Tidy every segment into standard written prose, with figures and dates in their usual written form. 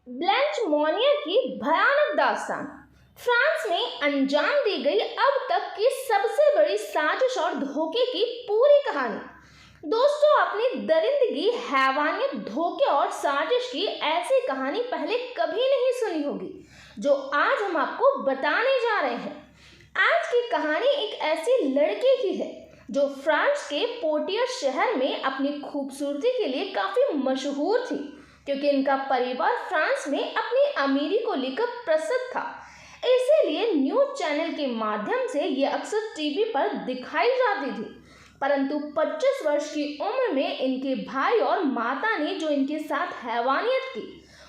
Blanche Monier की भयानक दास्तान। फ्रांस में अंजाम दी गई अब तक की सबसे बड़ी साजिश और धोखे की पूरी कहानी। दोस्तों, अपनी दरिंदगी, हैवानियत, धोखे और साजिश की ऐसी कहानी पहले कभी नहीं सुनी होगी जो आज हम आपको बताने जा रहे हैं। आज की कहानी एक ऐसी लड़की की है जो फ्रांस के पोर्टियस शहर में अपनी खूबसूरती के लिए काफी मशहूर थी, क्योंकि इनका परिवार फ्रांस में अपनी अमीरी को लेकर प्रसिद्ध था। इसीलिए न्यूज चैनल के माध्यम से ये अक्सर टीवी पर दिखाई जाती थी। परंतु 25 वर्ष की उम्र में इनके भाई और माता ने जो इनके साथ हैवानियत की,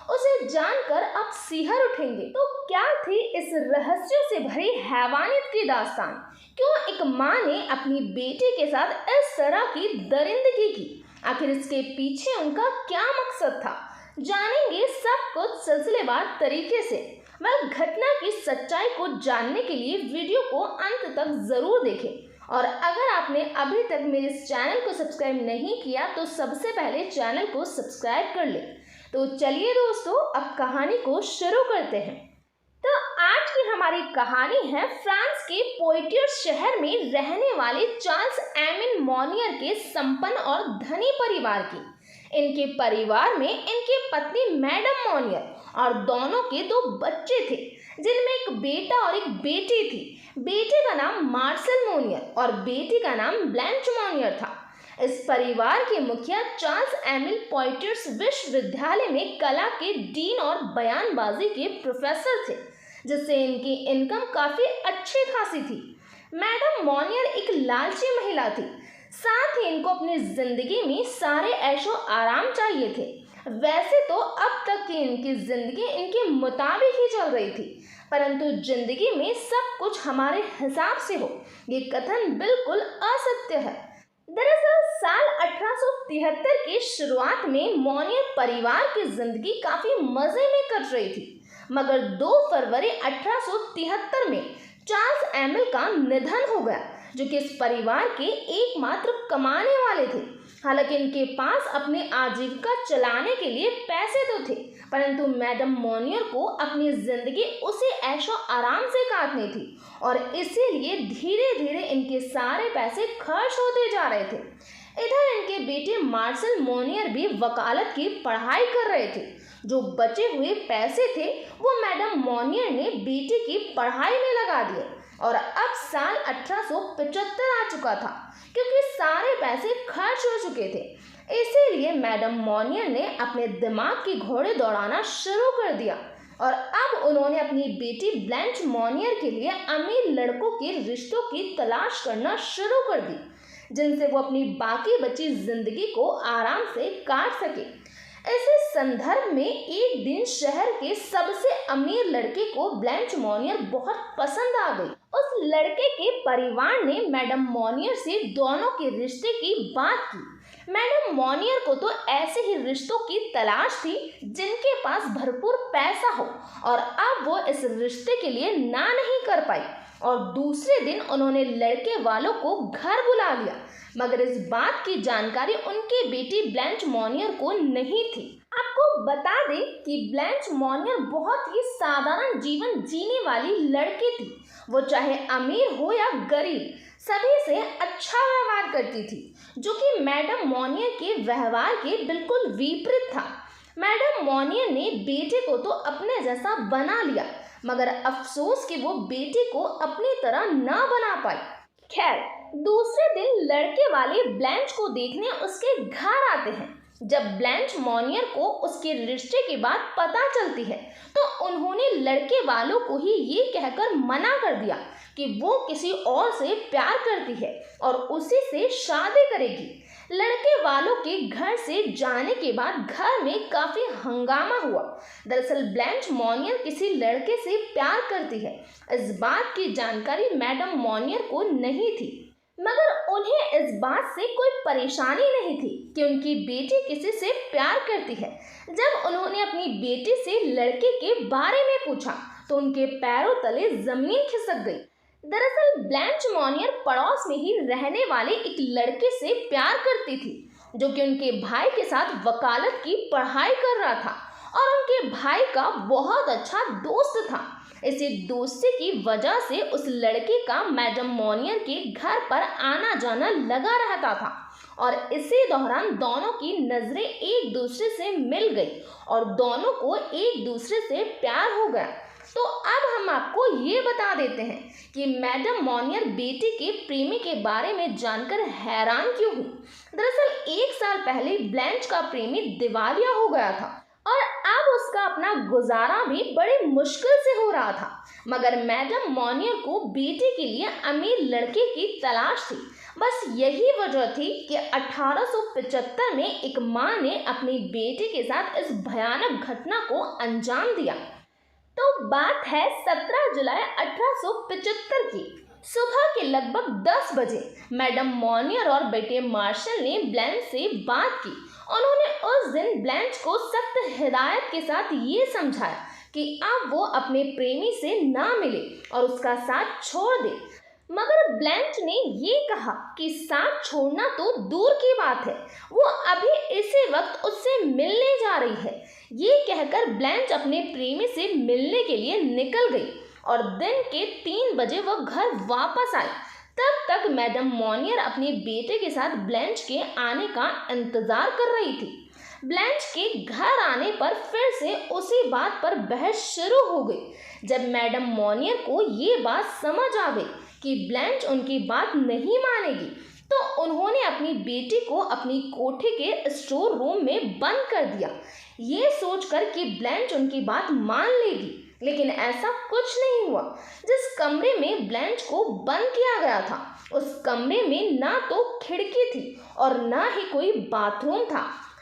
उसे जानकर आप सिहर उठेंगे। तो क्या थी इस रहस्यों से भरी हैवानियत की दास्तान? क्यों एक माँ ने अपनी बेटी के साथ इस तरह की दरिंदगी की? आखिर इसके पीछे उनका क्या मकसद था? जानेंगे सब कुछ सिलसिलेवार तरीके से। घटना की सच्चाई को जानने के लिए वीडियो को अंत तक जरूर देखें। और अगर आपने अभी तक मेरे इस चैनल को सब्सक्राइब नहीं किया तो सबसे पहले चैनल को सब्सक्राइब कर लें। तो चलिए दोस्तों, अब कहानी को शुरू करते हैं। तो आज की हमारी कहानी है फ्रांस के पोइटियर्स शहर में रहने वाले चार्ल्स एमिन मोनियर के संपन्न और धनी परिवार की। इनके परिवार में इनकी पत्नी मैडम मोनियर और दोनों के 2 बच्चे थे, जिनमें एक बेटा और एक बेटी थी। बेटे का नाम मार्सेल मोनियर और बेटी का नाम ब्लैंच मोनियर था। इस परिवार के मुखिया चार्ल्स एमिल पोइटियर्स विश्वविद्यालय में कला के डीन और बयानबाजी के प्रोफेसर थे, जिससे इनकी इनकम काफी अच्छी खासी थी। मैडम मोनियर एक लालची महिला थी, साथ ही इनको अपनी जिंदगी में सारे ऐशो आराम चाहिए थे। वैसे तो अब तक की इनकी जिंदगी इनके मुताबिक ही चल रही थी, परंतु जिंदगी में सब कुछ हमारे हिसाब से हो, ये कथन बिल्कुल असत्य है। दरअसल साल 1873 की शुरुआत में मोनियर परिवार की जिंदगी काफी मजे में कट रही थी, मगर 2 फरवरी 1873 में चार्ल्स एमिल का निधन हो गया, जो कि इस परिवार के एकमात्र कमाने वाले थे। हालांकि इनके पास अपनी आजीविका चलाने के लिए पैसे तो थे, परंतु मैडम मोनियर को अपनी जिंदगी उसी ऐशो आराम से काटनी थी और इसीलिए धीरे धीरे इनके सारे पैसे खर्च होते जा रहे थे। इधर इनके बेटे मार्सेल मोनियर भी वकालत की पढ़ाई कर रहे थे। जो बचे हुए पैसे थे वो मैडम मोनियर ने बेटे की पढ़ाई में लगा दिए और अब साल 1875 आ चुका था, क्योंकि सारे पैसे खर्च हो चुके थे। इसीलिए मैडम मोनियर ने अपने दिमाग की घोड़े दौड़ाना शुरू कर दिया और अब उन्होंने अपनी बेटी ब्लैंच मोनियर के लिए अमीर लड़कों के रिश्तों की तलाश करना शुरू कर दी, जिनसे वो अपनी बाकी बची जिंदगी को आराम से काट सके। इसी संदर्भ में एक दिन शहर के सबसे अमीर लड़के को ब्लैंच मोनियर बहुत पसंद आ गई। उस लड़के के परिवार ने मैडम मोनियर से दोनों के रिश्ते की बात की। मैडम मोनियर को तो ऐसे ही रिश्तों की तलाश थी जिनके पास भरपूर पैसा हो, और अब वो इस रिश्ते के लिए ना नहीं कर पाई और दूसरे दिन उन्होंने लड़के वालों को घर बुला लिया। मगर इस बात की जानकारी उनकी बेटी ब्लैंच मोनियर को नहीं थी। आपको बता दें कि ब्लैंच मोनियर बहुत ही साधारण जीवन जीने वाली लड़की थी। वो चाहे अमीर हो या गरीब, सभी से अच्छा व्यवहार करती थी, जो कि मैडम मोनियर के व्यवहार के बिल्कुल विपरीत था। मैडम मोनियर ने बेटे को तो अपने जैसा बना लिया, मगर अफसोस कि वो बेटे को अपनी तरह ना बना पाई। खैर, दूसरे दिन लड़के वाले ब्लैंच को देखने उसके घर आते हैं। जब ब्लैंच मोनियर को उसके रिश्ते की बात पता चलती है तो उन्होंने लड़के वालों को ही ये कहकर मना कर दिया कि वो किसी और से प्यार करती है और उसी से शादी करेगी। लड़के वालों के घर से जाने के बाद घर में काफी हंगामा हुआ। दरअसल ब्लैंच मोनियर किसी लड़के से प्यार करती है, इस बात की जानकारी मैडम मोनियर को नहीं थी, मगर उन्हें इस बात से कोई परेशानी नहीं थी कि उनकी बेटी किसी से प्यार करती है। जब उन्होंने अपनी बेटी से लड़के के बारे में पूछा तो उनके पैरों तले जमीन खिसक गई। दरअसल ब्लैंच मोनियर पड़ोस में ही रहने वाले एक लड़के से प्यार करती थी, जो कि उनके भाई के साथ वकालत की पढ़ाई कर रहा था और उनके भाई का बहुत अच्छा दोस्त था। इसी दोस्ती की वजह से उस लड़के का मैडम मोनियर के घर पर आना जाना लगा रहता था और इसी दौरान दोनों की नजरें एक दूसरे से मिल गई और दोनों को एक दूसरे से प्यार हो गया। तो अब हम आपको ये बता देते हैं कि मैडम मोनियर बेटी के प्रेमी के बारे में जानकर हैरान क्यों हुई। दरअसल 1 साल पहले ब्लैंच का प्रेमी दिवालिया हो गया था और अब उसका अपना गुजारा भी बड़ी मुश्किल से हो रहा था। मगर मैडम मोनियर को बेटे के लिए अमीर लड़के की तलाश थी। बस यही वजह थी कि 1875 में एक माँ ने अपनी बेटी के साथ इस भयानक घटना को अंजाम दिया। तो बात है 17 जुलाई 1875 की। सुबह के लगभग 10 बजे मैडम मोनियर और बेटे मार्शल ने ब्लैंच से बात की। उन्होंने उस दिन ब्लैंच को सख्त हिदायत के साथ ये समझाया कि अब वो अपने प्रेमी से ना मिले और उसका साथ छोड़ दे। मगर ब्लैंच ने ये कहा कि साथ छोड़ना तो दूर की बात है, वो अभी इसी वक्त उससे मिलने जा रही है। ये कहकर ब्लैंच अपने प्रेमी से मिलने के लिए निकल गई और दिन के 3 बजे वह घर वापस आई। तब तक मैडम मोनियर अपने बेटे के साथ ब्लैंच के आने का इंतजार कर रही थी। ब्लैंच के घर आने पर फिर से उसी बात पर बहस शुरू हो गई। जब मैडम मोनियर को ये बात समझ आ गई कि ब्लैंच उनकी बात नहीं मानेगी, तो उन्होंने अपनी बेटी को अपनी कोठे के स्टोर रूम में बंद कर दिया, ये सोचकर कि ब्लैंच उनकी बात मान लेगी। लेकिन ऐसा कुछ नहीं हुआ। जिस कमरे में ब्लैंच को बंद किया गया था, उस कमरे में ना तो खिड़की थी और ना ही कोई बाथरूम था।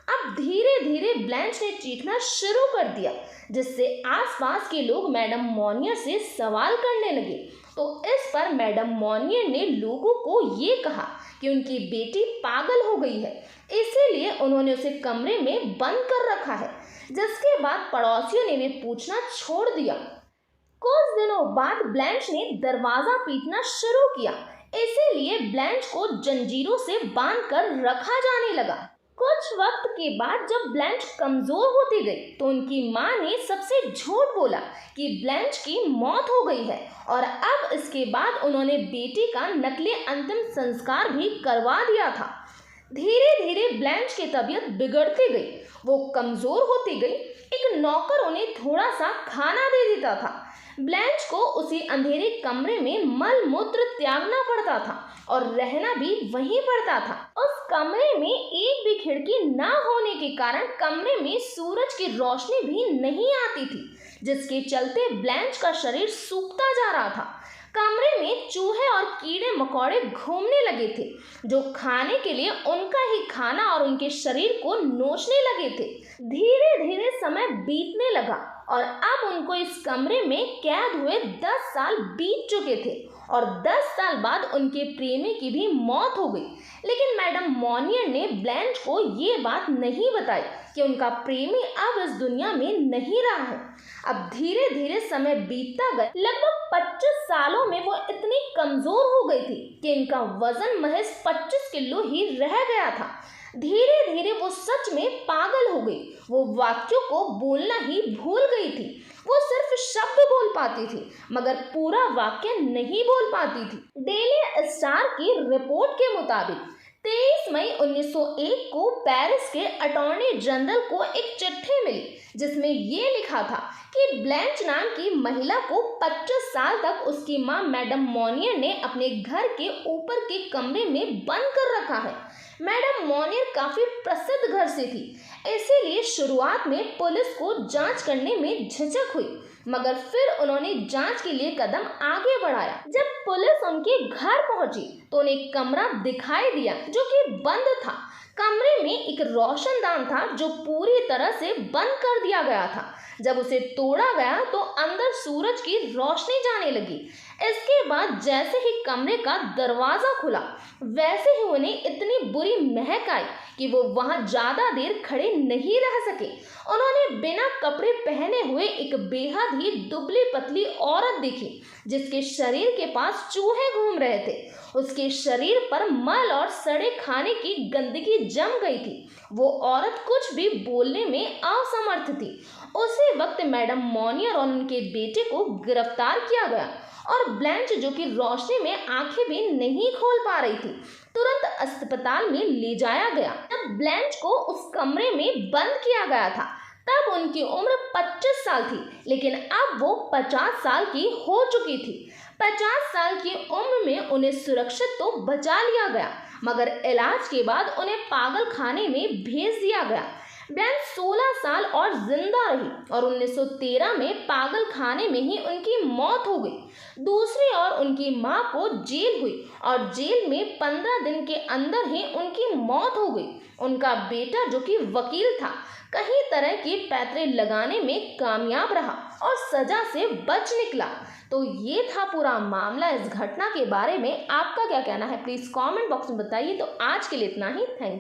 अब धीरे धीरे ब्लैंच ने चीखना शुरू कर दिया, जिससे आसपास के लोग मैडम मोनियर से सवाल करने लगे। तो इस पर मैडम मोनियर ने लोगों को ये कहा कि उनकी बेटी पागल हो गई है, इसीलिए उन्होंने उसे कमरे में बंद कर रखा है। जिसके बाद पड़ोसियों ने भी पूछना छोड़ दिया। कुछ दिनों बाद ब्लैंच ने दरवाजा पीटना शुरू किया, इसीलिए ब्लैंच को जंजीरों से बांधकर रखा जाने लगा। कुछ वक्त के बाद जब ब्लैंच कमजोर होती गई, तो उनकी माँ ने सबसे झूठ बोला कि ब्लैंच की मौत हो गई है और अब इसके बाद उन्होंने बेटी का नकली अंतिम संस्कार भी करवा दिया था। धीरे धीरे ब्लैंच की तबीयत बिगड़ती गई, वो कमजोर होती गई। एक नौकर उन्हें थोड़ा सा खाना दे देता था। ब्लैंच को उसी अंधेरे कमरे में मल मूत्र त्यागना पड़ता था और रहना भी वहीं पड़ता था। उस कमरे में एक भी खिड़की न होने के कारण कमरे में सूरज की रोशनी भी नहीं आती थी, जिसके चलते ब्लैंच का शरीर सूखता जा रहा था। कमरे में चूहे और कीड़े मकोड़े घूमने लगे थे, जो खाने के लिए उनका ही खाना और उनके शरीर को नोचने लगे थे। धीरे धीरे समय बीतने लगा और अब उनको इस कमरे में कैद हुए 10 साल बीत चुके थे और 10 साल बाद उनके प्रेमी की भी मौत हो गई। लेकिन मैडम मोनियर ने ब्लैंच को ये बात नहीं बताई कि उनका प्रेमी अब इस दुनिया में नहीं रहा है। अब धीरे धीरे समय बीतता गया। लगभग 25 सालों में वो इतनी कमजोर हो गई थी कि इनका वजन महज 25 किलो ही रह गया था। धीरे धीरे वो सच में पागल हो गई। वो वाक्यों को बोलना ही भूल गई थी। वो सिर्फ शब्द बोल पाती थी, मगर पूरा वाक्य नहीं बोल पाती थी। डेली स्टार की रिपोर्ट के मुताबिक 23 मई 1901 को पेरिस के अटॉर्नी जनरल को एक चिट्ठी मिली, जिसमें ये लिखा था कि ब्लैंच नाम की महिला को 25 साल तक उसकी मां मैडम मोनियर ने अपने घर के ऊपर के कमरे में बंद कर रखा है। मैडम मोनियर काफी प्रसिद्ध घर से थी, इसीलिए शुरुआत में पुलिस को जांच करने में झिझक हुई, मगर फिर उन्होंने जांच के लिए कदम आगे बढ़ाया। जब पुलिस उनके घर पहुंची तो उन्हें कमरा दिखाई दिया जो कि बंद था। कमरे में एक रोशनदान था जो पूरी तरह से बंद कर दिया गया था। जब उसे तोड़ा गया तो अंदर सूरज की रोशनी जाने लगी। इसके बाद जैसे ही कमरे का दरवाजा खुला, वैसे ही उन्हें इतनी बुरी महक आई कि वो वहां ज्यादा देर खड़े नहीं रह सके। उन्होंने बिना कपड़े पहने हुए एक बेहद ही दुबली पतली औरत देखी, जिसके शरीर के पास चूहे घूम रहे थे। उसके उसके शरीर पर मल और सड़े खाने की गंदगी जम गई थी। वो औरत कुछ भी बोलने में असमर्थ थी। उसी वक्त मैडम मॉनियर और उनके बेटे को गिरफ्तार किया गया और ब्लैंच, जो कि रोशनी में आंखें भी नहीं खोल पा रही थी, तुरंत अस्पताल में ले जाया गया। जब ब्लैंच को उस कमरे में बंद किया गया था तब उनकी उम्र 25 साल थी, लेकिन अब वो 50 साल की हो चुकी थी। 50 साल की उम्र में उन्हें सुरक्षित तो बचा लिया गया, मगर इलाज के बाद उन्हें पागल खाने में भेज दिया गया। ब्लैंच 16 साल और जिंदा रही और 1913 में पागल खाने में ही उनकी मौत हो गई। दूसरी ओर उनकी मां को जेल हुई और जेल में 15 दिन के अंदर ही उनकी मौत हो गई। उनका बेटा, जो कि वकील था, कई तरह के पैतरे लगाने में कामयाब रहा और सजा से बच निकला। तो ये था पूरा मामला। इस घटना के बारे में आपका क्या कहना है, प्लीज़ कमेंट बॉक्स में बताइए। तो आज के लिए इतना ही। Thank you.